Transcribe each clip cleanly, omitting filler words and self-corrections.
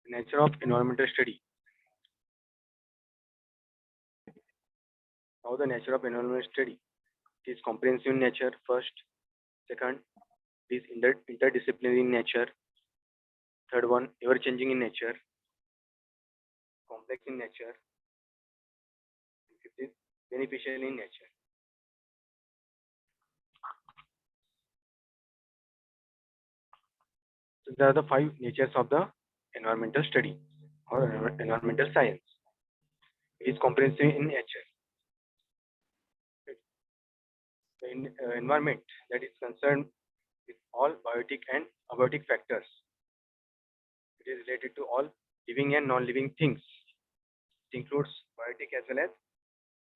Nature of environmental study. Now the nature of environmental study. It is comprehensive in nature first. Second, it is interdisciplinary in nature. Third one, ever changing in nature, complex in nature. Fifth is beneficial in nature. So there are the five natures of the environmental study or environmental science. It is comprehensive in nature. The environment that is concerned with all biotic and abiotic factors. It is related to all living and non-living things. It includes biotic as well as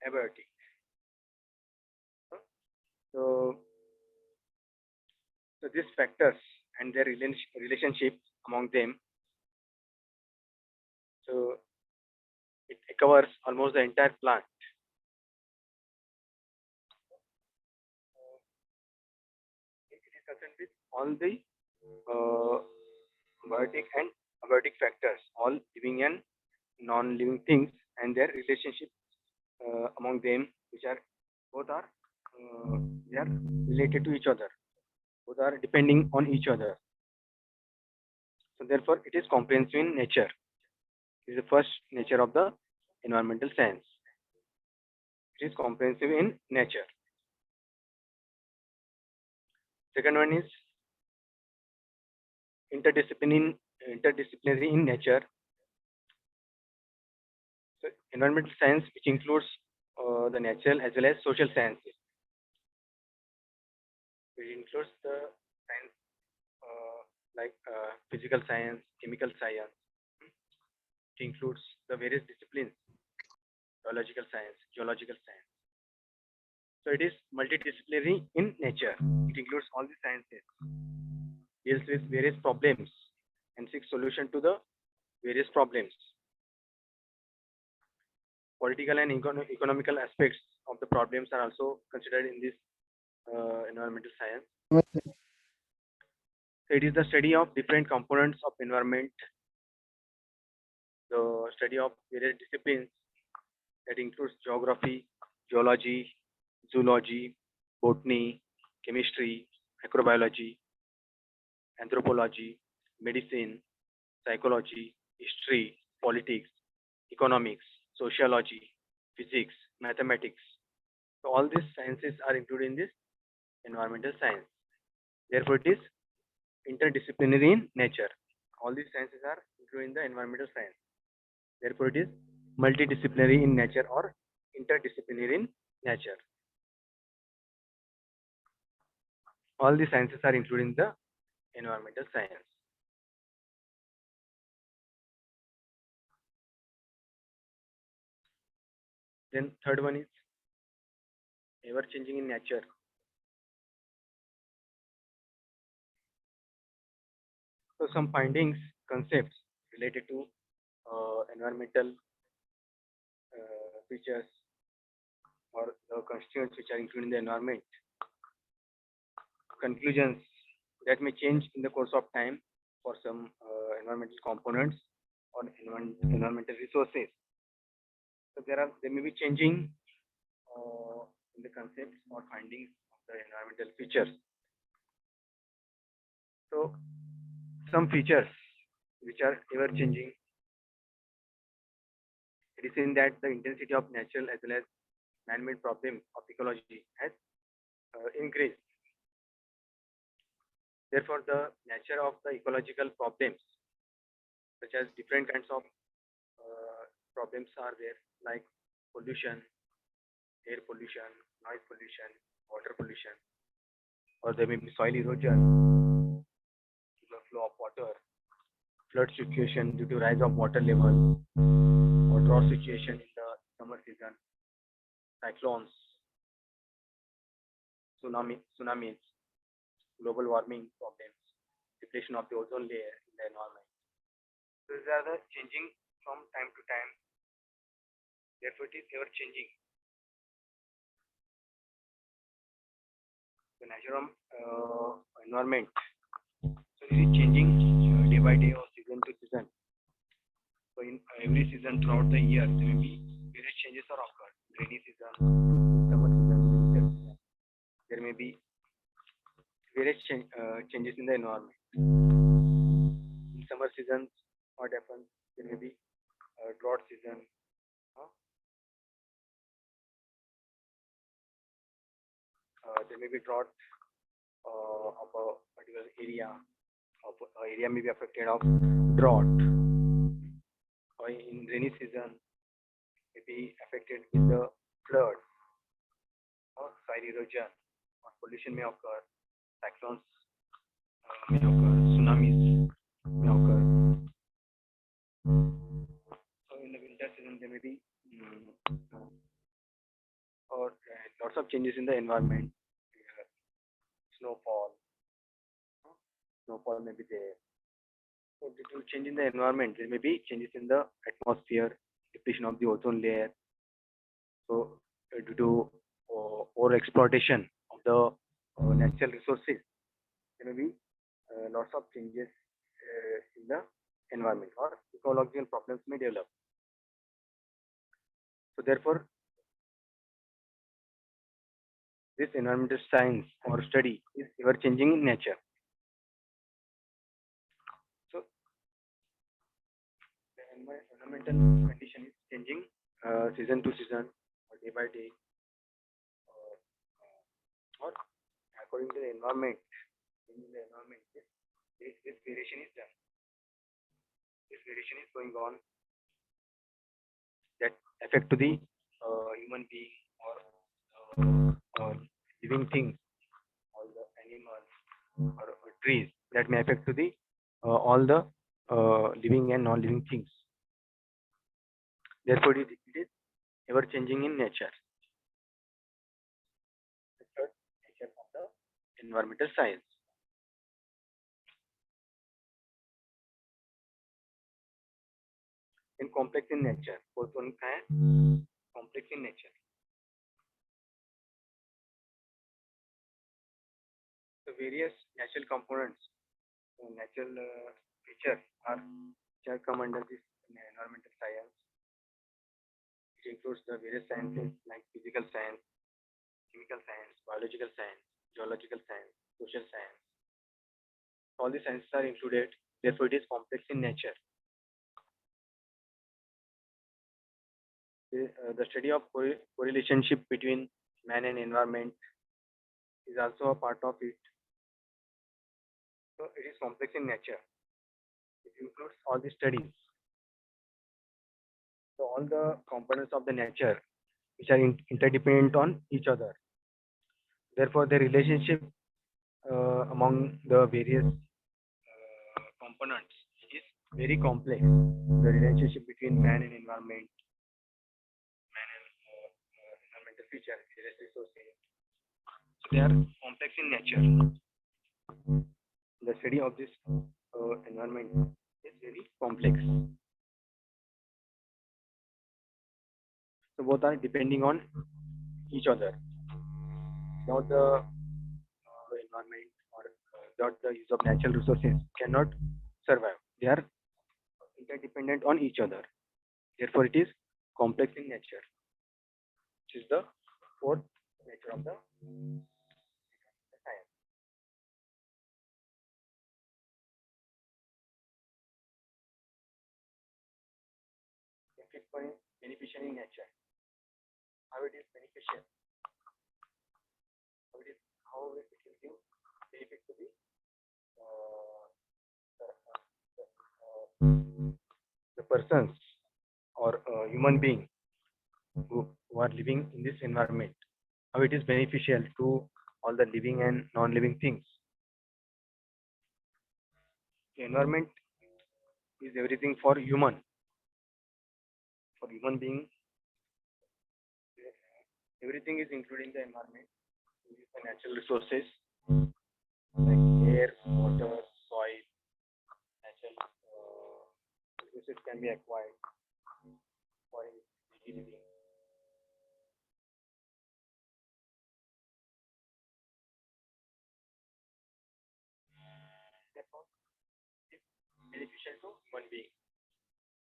abiotic. So, these factors and their relationship among them. So it covers almost the entire plant. It is concerned with all the biotic and abiotic factors, all living and non-living things, and their relationship among them, which are both are they are related to each other. Both are depending on each other. So therefore, it is comprehensive in nature. It is the first nature of the environmental science. It is comprehensive in nature. Second one is interdisciplinary in nature. So environmental science, which includes the natural as well as social sciences. It includes the science like physical science, chemical science. It includes the various disciplines, biological science, geological science. So it is multidisciplinary in nature. It includes all the sciences, deals with various problems, and seeks solution to the various problems. Political and economical aspects of the problems are also considered in this environmental science. So it is the study of different components of environment, the study of various disciplines that includes geography, geology, zoology, botany, chemistry, microbiology, anthropology, medicine, psychology, history, politics, economics, sociology, physics, mathematics. So all these sciences are included in this environmental science. Therefore, it is interdisciplinary in nature. All these sciences are included in the environmental science. Therefore, it is multidisciplinary in nature or interdisciplinary in nature. All the sciences are included in the environmental science. Then third one is ever changing in nature. So some findings, concepts related to environmental features or the constituents which are included in the environment. Conclusions that may change in the course of time for some environmental components or environmental resources. So they may be changing in the concepts or findings of the environmental features. So some features which are ever changing. It is in that the intensity of natural as well as man-made problem of ecology has increased. Therefore, the nature of the ecological problems, such as different kinds of problems are there, like pollution, air pollution, noise pollution, water pollution, or there may be soil erosion, the flow of water, flood situation due to rise of water level, or drought situation in the summer season, cyclones, tsunamis, global warming problems, depletion of the ozone layer in the environment. So these are the changing from time to time. Therefore, it is ever changing. The natural environment. So is changing day by day or season to season. So in every season throughout the year, there may be various changes are occurred. Rainy season, summer season, winter season. There may be various changes in the environment. In summer seasons, what happens? There may be drought season. huh? There may be drought of a particular area. Area may be affected of drought. Or in rainy season, may be affected with the flood or soil erosion or pollution may occur. Cyclones may occur. Tsunamis may occur. So in the winter season, there may be or lots of changes in the environment. Snowfall, snowfall may be there. So due to change in the environment, there may be changes in the atmosphere, depletion of the ozone layer. So due to over exploitation of the natural resources, there may be lots of changes in the environment or ecological problems may develop. So therefore, this environmental science or study is ever changing in nature. So the environmental condition is changing season to season or day by day or according to the environment. In the environment, this variation is done. This variation is going on that affect to the human being or living things, all the animals or trees that may affect to the all the living and non-living things. Therefore, it is ever changing in nature. The third nature of the environmental science. In complex in nature, fourth one है complex in nature. The various natural components, natural features are come under this environmental science. It includes the various sciences like physical science, chemical science, biological science, geological science, social science. All the sciences are included. Therefore, it is complex in nature. The study of correlationship between man and environment is also a part of it. So it is complex in nature. It includes all the studies. So all the components of the nature which are interdependent on each other. Therefore, the relationship among the various components is very complex. The relationship between man and environment, man and environmental feature, various resources. So they are complex in nature. The study of this environment is very complex. So both are depending on each other. Without the environment or without the use of natural resources cannot survive. They are interdependent on each other. Therefore, it is complex in nature, which is the fourth nature of the science. The fifth one is beneficial in nature. How it is beneficial? How it will give benefit to the persons or human being who are living in this environment. How it is beneficial to all the living and non-living things. The environment is everything for human. For human being, everything is including the environment. The natural resources like air, water, soil, natural resources can be acquired for daily living. Therefore, beneficial to human being.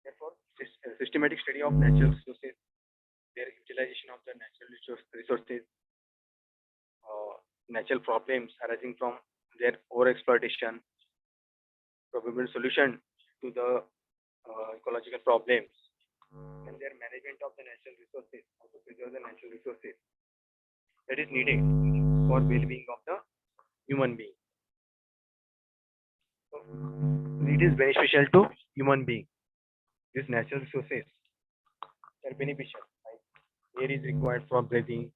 Therefore, systematic study of natural resources, their utilization of the natural resources, natural problems arising from their overexploitation, probable solution to the ecological problems, and their management of the natural resources, how to preserve the natural resources that is needed for well-being of the human being. So it is beneficial to human being. These natural resources are beneficial. Like air is required for breathing,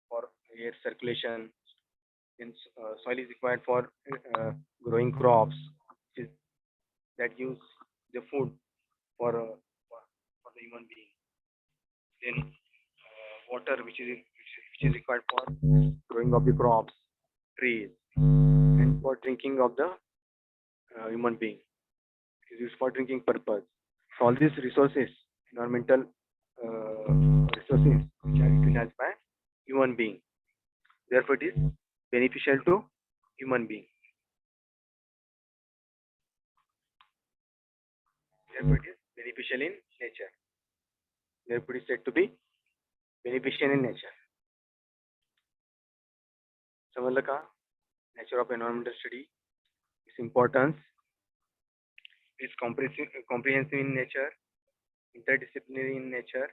for air circulation, and soil is required for growing crops, which is, that gives the food for the human being. Then water, which is required for growing of the crops, trees, and for drinking of the human being. It is used for drinking purpose. So all these resources, environmental resources, which are utilized by human being. Therefore, it is beneficial to human being. Therefore, it is beneficial in nature. Therefore, it is said to be beneficial in nature. समझलं का? Nature of environmental study, its importance, is comprehensive in nature, interdisciplinary in nature,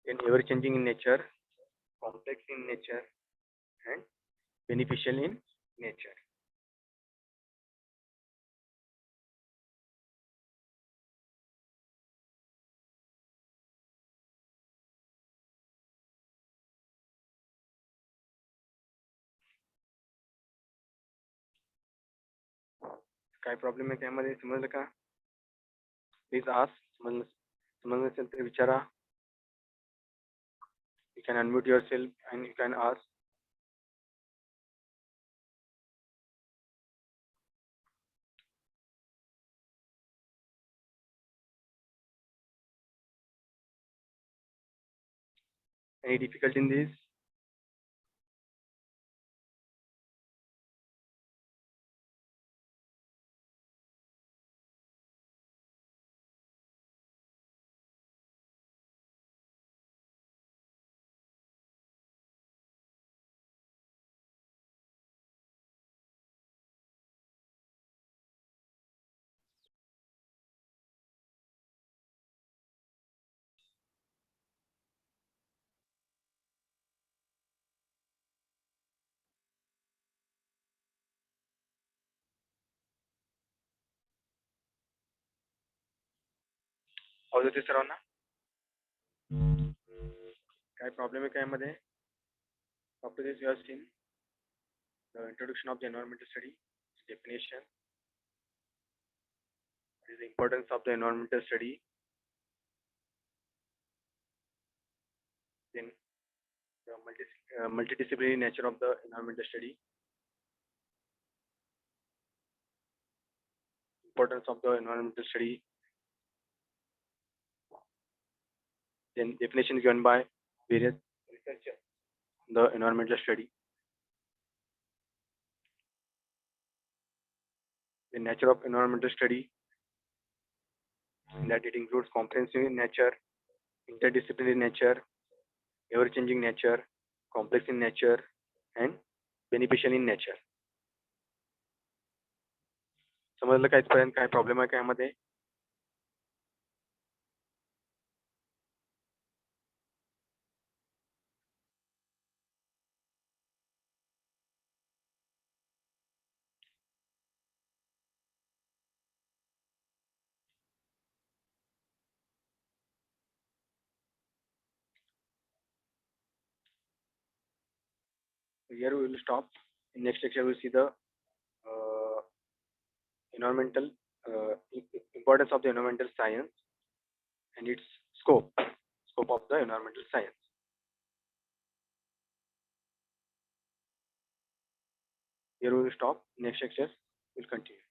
and ever-changing in nature, complex in nature, and beneficial in nature. काय problem आहे त्यामध्ये समजलं का? Please ask. समजलं असेल तर विचारा. You can unmute yourself and you can ask. Any difficulty in this? आवाज येते सर्वांना? काय प्रॉब्लेम आहे काय मध्ये? After this, you have seen the introduction of the environmental study, definition, what is the importance of the environmental study, then the multidisciplinary nature of the environmental study, importance of the environmental study, then definition given by various researchers in the environmental study, the nature of environmental study, in that it includes comprehensive in nature, interdisciplinary nature, ever-changing nature, complex in nature, and beneficial in nature. समजलं का इथपर्यंत काय problem आहे काय मध्ये? Here we will stop. In next lecture we will see the environmental importance of the environmental science and its scope of the environmental science. Here we will stop. Next lecture will continue.